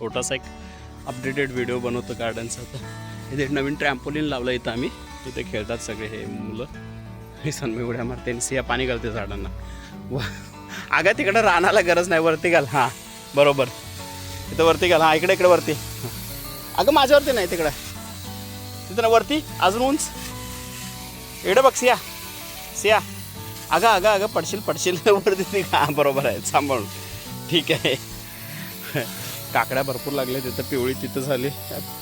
छोटासा एक updated video बनवतो गार्डनचा. आता इथे नवीन ट्रॅम्पोलिन लावलं इथं आम्ही. इथे खेळतात सगळे हे मुलं. हे सन्मी उड्या मारते, सिया पाणी घालते झाडांना. अगं तिकडं रानाला गरज नाही, वरती घाल. हां बरोबर, इथं वरती घाल. हां इकडे इकडे वरती. अगं माझ्यावरती नाही, तिकडं तिथं ना वरती अजून उंच. इकडे बघ सिया, सिया. अगं अगं अगं पडशील पडशील वरती. हां बरोबर आहे, सांभाळून. ठीक आहे. काकड्या भरपूर लागले तिथं, पिवळी तिथं झाली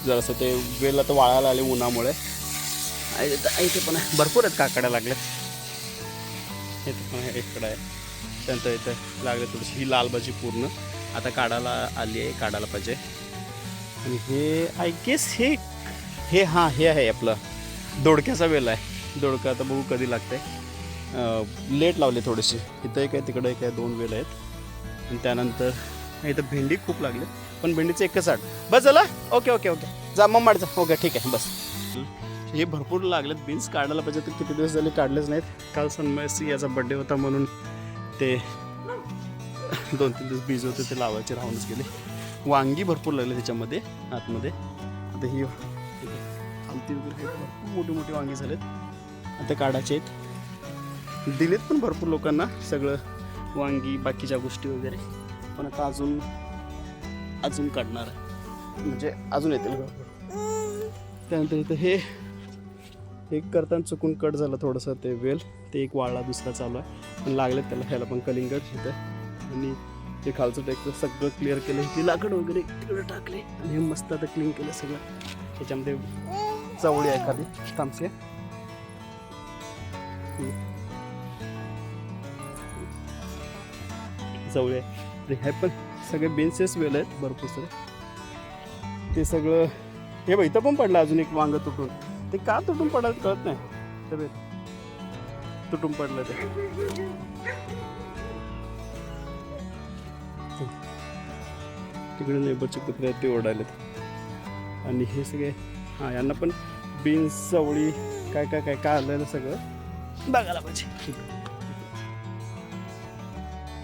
जरासं. ते वेल आता वाळायला आले उन्हामुळे. इथे पण आहे, भरपूर आहेत काकड्या लागल्यात. इथं पण आहे, इकडं आहे. त्यानंतर इथं लागले थोडीशी ही लाल भाजी पूर्ण आता काढायला आली आहे, काढायला पाहिजे. आणि हे आय गेस हे हां हे आहे आपलं दोडक्याचा वेल आहे. दोडका आता बघू कधी लागतंय. लेट लावले थोडेसे. इथं एक आहे, तिकडं एक आहे, 2 वेल आहेत. आणि त्यानंतर इथं भेंडी खूप लागले, पण भेंडीचं एकच आड बस झालं. ओके ओके ओके जा मग माडचा. ओके ठीक आहे बस. हे भरपूर लागलेत. बीन्स काढायला पाहिजे, तर किती दिवस झाले काढलेच नाहीत. काल सन्मयसी याचा बड्डे होता म्हणून ते 2-3 दिवस बीज होते ते लावायचे राहूनच गेले. वांगी भरपूर लागले त्याच्यामध्ये आतमध्ये. आता ही आमटी वगैरे भरपूर मोठी मोठी वांगी झालेत, आता काढायचे आहेत. दिलेत पण भरपूर लोकांना सगळं वांगी बाकीच्या गोष्टी वगैरे. पण आता अजून काढणार आहे, म्हणजे अजून येतील भरपूर. त्यानंतर इथं हे करताना चुकून कट झालं थोडंसं ते वेल. ते एक वाळला, दुसरा चालू आहे, पण लागलेत त्याला ह्याला पण कलिंगड इथं. आणि ते खालचं टेक्टर सगळं क्लिअर केलं. ही लाकड वगैरे तिकडे टाकले आणि हे मस्त आता क्लीन केलं सगळं. त्याच्यामध्ये चवळी आहे खाली थांबसे. चवळी आहे. हे पण सगळे बेन्सेस वेल आहेत भरपूर सगळे. ते सगळं हे बघ इथं पण पडलं अजून एक वांग तुटून. ते का तुटून पडायला कळत नाही. ते तुटून पडलं ते. तिकडे नेबरचे कुत्रे आहेत ते ओढायलेत. आणि हे सगळे हां यांना पण बीन्स चवळी काय काय काय काय आलेलं सगळं बघायला पाहिजे.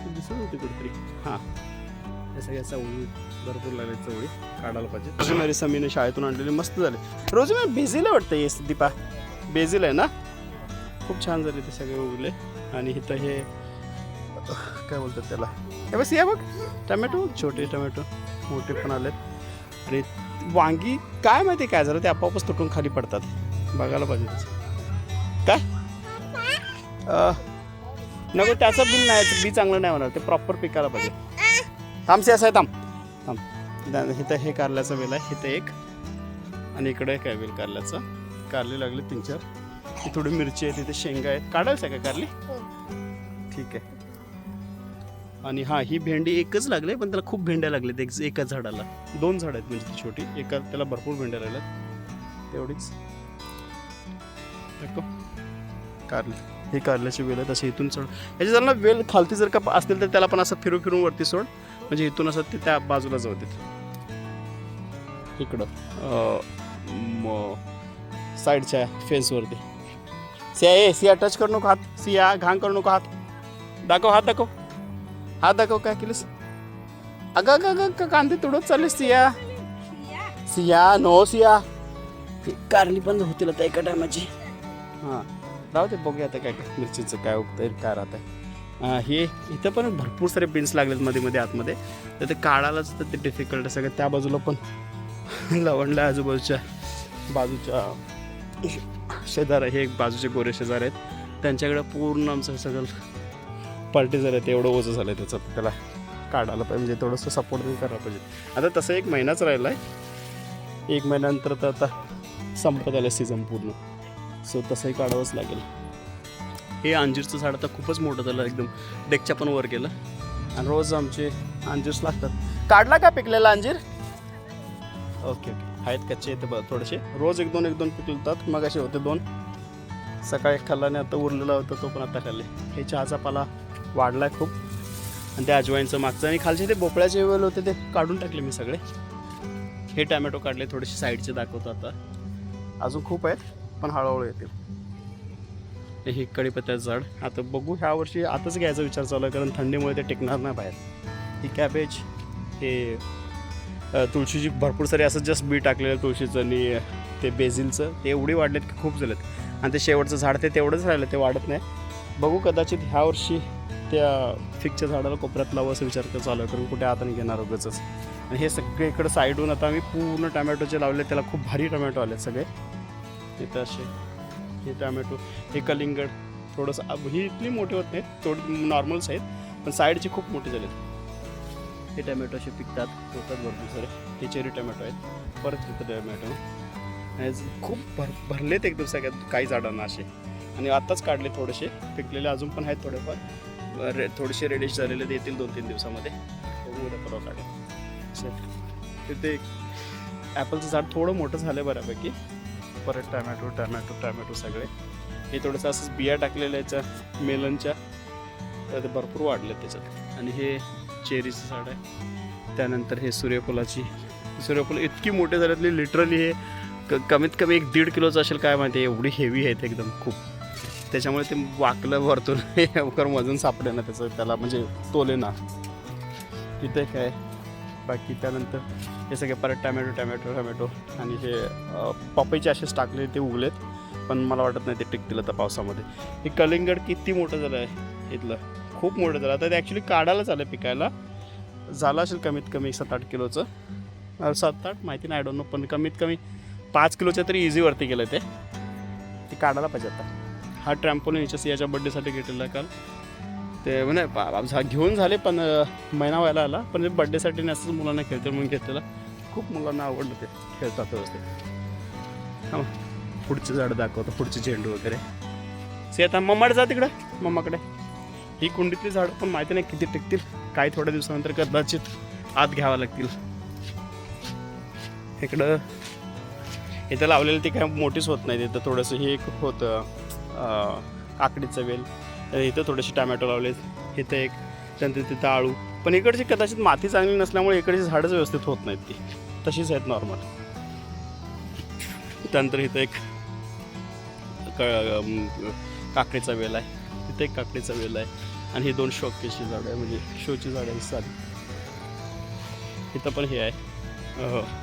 दिसत होते कुठेतरी. हां हे सगळ्या चवळी भरपूर लागले, चवळी काढायला पाहिजे. रोजमेरी समीने शाळेतून आणलेली मस्त झाले. रोजमेरी बेझिल आहे वाटतं. येस दीपा बेझिल आहे ना, खूप छान झाले ते सगळे उगले. आणि इथं हे काय बोलतात त्याला, हे बस या बघ टमॅटो, छोटे टमॅटो मोठे पण आलेत. आणि वांगी काय माहिती काय झालं, ते आपोआपच तुटून खाली पडतात. बघायला पाहिजे त्याचं काय. नको त्याचं बिल नाही, बी चांगलं नाही होणार, ते प्रॉपर पिकायला पाहिजे. थांबसे असं आहे, थांब. इथं हे कारल्याचं वेल आहे, इथं एक. आणि इकडे काय वेल कारल्याचं. कारले लागले 3-4. ही थोडी मिरची आहे, तिथे शेंगा आहेत. काढायचं आहे का कारली? ठीक आहे. आणि हां ही भेंडी एकच लागले, पण त्याला खूप भेंड्या लागल्यात एकाच झाडाला. 2 झाड आहेत म्हणजे ती छोटी, एका त्याला भरपूर भेंड्या लागल्यात तेवढीच. कारले हे कारल्याची वेल आहेत. असे इथून चढ ह्याची जर ना वेल खालती जर का असतील तर त्याला पण असं फिरून वरती सोड, म्हणजे इथून असं ते त्या बाजूला जाऊ देत. इकडं साईडच्या फेन्सवरती. सिया टच करू नको हात. सिया घाण करू नको हात. दाखव हात, दाखव हात, दाखव काय केलंस. अगं अगं अगं कांदे तुडत चाललेस सिया. सिया नो सिया. कारली पण होतील आता एका टायमाची. हां राहू ते, बघूया आता काय काय मिरचीचं काय उगतंय काय राहत आहे. हे इथं पण भरपूर सारे बीन्स लागलेत मध्ये आतमध्ये. तर ते काढायलाच तर ते डिफिकल्ट आहे सगळं. त्या बाजूला पण लवंडला, आजूबाजूच्या शेजार हे बाजूचे गोरे शेजार आहेत, त्यांच्याकडे पूर्ण आमचं सगळं पार्टी झालं. ते एवढं ओझं झालं त्याचं, त्याला काढायला पाहिजे, म्हणजे थोडंसं सपोर्ट पण करायला पाहिजे. आता तसं 1 महिनाच राहिला आहे. 1 महिन्यानंतर तर आता संपत आलं सीझन पूर्ण, सो तसंही काढावंच लागेल. हे अंजीरचं झाड आता खूपच मोठं झालं, एकदम डेकच्या पण वर गेलं. आणि रोज आमचे अंजीर्स लागतात. काढला का पिकलेला अंजीर? ओके ओके आहेत कच्चे येते बघ थोडेसे. रोज 1-2 पिकलतात. मग असे होते 2 सकाळी खाल्ला आणि आता उरलेला होता तो पण आता खाल्ले. हे चहाचा पाला वाढला आहे खूप. आणि ते अजवाईनचं मागचं आणि खालचे ते भोपळ्याचे वेल होते ते काढून टाकले मी सगळे. हे टॅमॅटो काढले, थोडेसे साईडचे दाखवतो आता. अजून खूप आहेत पण हळूहळू येतील. हे कढीपत्त्याचं झाड आता बघू, ह्या वर्षी आताच घ्यायचा विचार चालू आहे, कारण थंडीमुळे ते टिकणार नाही बाहेर. ही कॅबेज, हे तुळशीची भरपूर सारी असं जस्ट बी टाकलेलं तुळशीचं आणि ते बेझिलचं ते एवढी वाढलेत की खूप झालेत. आणि ते शेवटचं झाड ते तेवढंच राहिलं, ते वाढत नाही. बघू कदाचित ह्या वर्षी त्या फिकच्या झाडाला कोपऱ्यात लावू असं विचार चालू आहे, कारण कुठे आता नाही घेणार उगाचच. आणि हे सगळे इकडं साईडहून आता आम्ही पूर्ण टमॅटोचे लावले, त्याला खूप भारी टमॅटो आले सगळे. इथं असे हे टमॅटो, हे कलिंगड थोडंसं, ही इतकी मोठी होत नाहीत, थोडी नॉर्मल्स आहेत, पण साईडचे खूप मोठे झालेत. हे टमॅटो असे पिकतात, होतात भरपूर सारे. हे चेरी टमॅटो आहेत. परत तिथं टमॅटो खूप भरलेत एकदम सगळ्यात काही झाडांना असे. आणि आत्ताच काढले थोडेसे पिकलेले, अजून पण आहेत थोडेफार थोडेसे रेडिश झालेले, ते येतील 2-3 दिवसामध्ये. बघू उद्या परवा काढेल. तिथे ॲपलचं झाड थोडं मोठं झालं बऱ्यापैकी. परत टमॅटो टमॅटो टमॅटो सगळे. हे थोडंसं असंच बिया टाकलेल्या याच्या मेलनच्या, ते भरपूर वाढले त्याच्यात. आणि हे चेरीचं झाड आहे. त्यानंतर हे सूर्यफुलाची, सूर्यफुलं इतकी मोठे झाल्यातली लिटरली हे कमीत कमी 1-1.5 किलोचं असेल काय माहिती, एवढी हेवी आहेत एकदम खूप. त्याच्यामुळे ते वाकलं वरतून लवकर वजन सापडे ना त्याचं, त्याला म्हणजे तोले ना. तिथे काय बाकी. त्यानंतर हे सगळे परत टमॅटो टमॅटो टमॅटो. आणि हे पपईचे असेच टाकले, ते उगलेत, पण मला वाटत नाही ते टिकतील आता पावसामध्ये. हे कलिंगड किती मोठं झालं आहे इथलं, खूप मोठं झालं. आता ते ॲक्च्युली काढायलाच आलं, पिकायला झालं असेल कमीत कमी 7-8 किलोचं, 7-8 माहिती नाही, आय डोंट नो, पण कमीत कमी 5 किलोच्या तरी इझी वरती गेलं ते काढायला पाहिजे आता. हा ट्रॅम्पोलिन याच्या बड्डेसाठी घेतलेला काल. ते म्हणजे घेऊन झाले, पण महिना व्हायला आला, पण बड्डेसाठी नाही, असंच मुलांना खेळते म्हणून घेतलेला. खूप मुलांना आवडलं, ते खेळतात व्यवस्थित. हां, पुढचे झाडं दाखवतो, पुढचे झेंडू वगैरे. आता मम्माकडे जा, तिकडं मम्माकडे. ही कुंडीतली झाडं पण माहिती नाही किती टिकतील, काही थोड्या दिवसानंतर कदाचित आत घ्यावं लागतील. इकडं इथं लावलेलं ती काय मोठीच होत नाही. तिथं थोडंसं हे एक होतं काकडीचं वेल, इथं थोडेसे टमॅटो लावलेत, इथं एक, त्यानंतर तिथं आळू. पण इकडची कदाचित माती चांगली नसल्यामुळे इकडची झाडंच व्यवस्थित होत नाहीत, ती तशीच आहेत नॉर्मल. त्यानंतर इथं एक काकडीचा वेल आहे, तिथं एक काकडीचा वेल आहे. आणि ही 2 शोकेची झाडं आहे, म्हणजे शोची झाडं आहे साधी. इथं पण हे आहे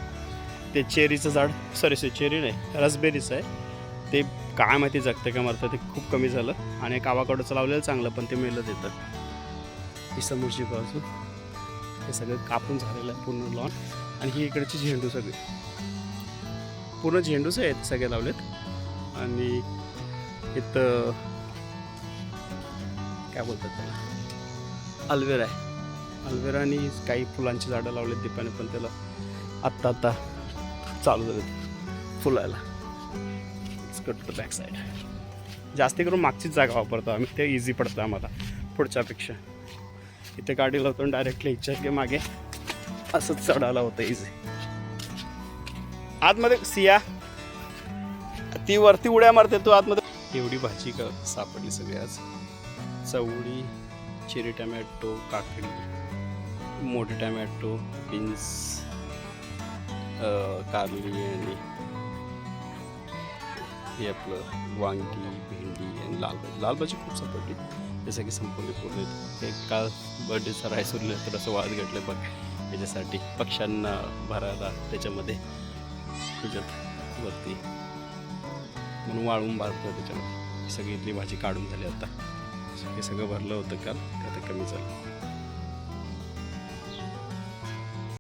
ते चेरीचं झाड, सॉरी चेरी नाही, रसबेरीचं आहे. ते काय माहिती जगते का मरतं, ते खूप कमी झालं. आणि एक आवाकाडोचं लावलेलं चांगलं, पण ते मेलं देतं. ही समोरची बाजू, हे सगळं कापून झालेलं आहे पूर्ण लॉन. आणि ही इकडची झेंडू, सगळे पूर्ण झेंडूच आहेत सगळे लावलेत. आणि इथं काय बोलतात त्याला, अल्वेरा आहे. अल्वेरा आणि काही फुलांची झाडं लावलेत दीपाने, पण त्याला आत्ता चालू झालं फुलायला. Cut to the back side. जास्ती करून मागचीच जागा वापरतो आम्ही, ते इझी पडतं आम्हाला पुढच्यापेक्षा. इथे गाडी लावतो डायरेक्टली इच्छा मागे असंच चढायला होतं इझी. आतमध्ये सिया ती वरती उड्या मारते, तू आतमध्ये. एवढी भाजी का सापडली सगळी आज. चवळी, चेरी टमॅटो, काकडी, मोठे टमॅटो, बीन्स, कारली, आणि हे आपलं वांगी, भेंडी आणि लाल भाजी खूप सापडली. हे सगळे संपवले पूर्ण. हे काल बर्थडेचा राईस उरलं तर असं वाद घडलं बघ, याच्यासाठी पक्ष्यांना भरायला त्याच्यामध्ये, त्याच्यात वरती म्हणून वाळून भरतं त्याच्यामध्ये. सगळी इथली भाजी काढून झाली आता. हे सगळं भरलं होतं काल, आता कमी झालं.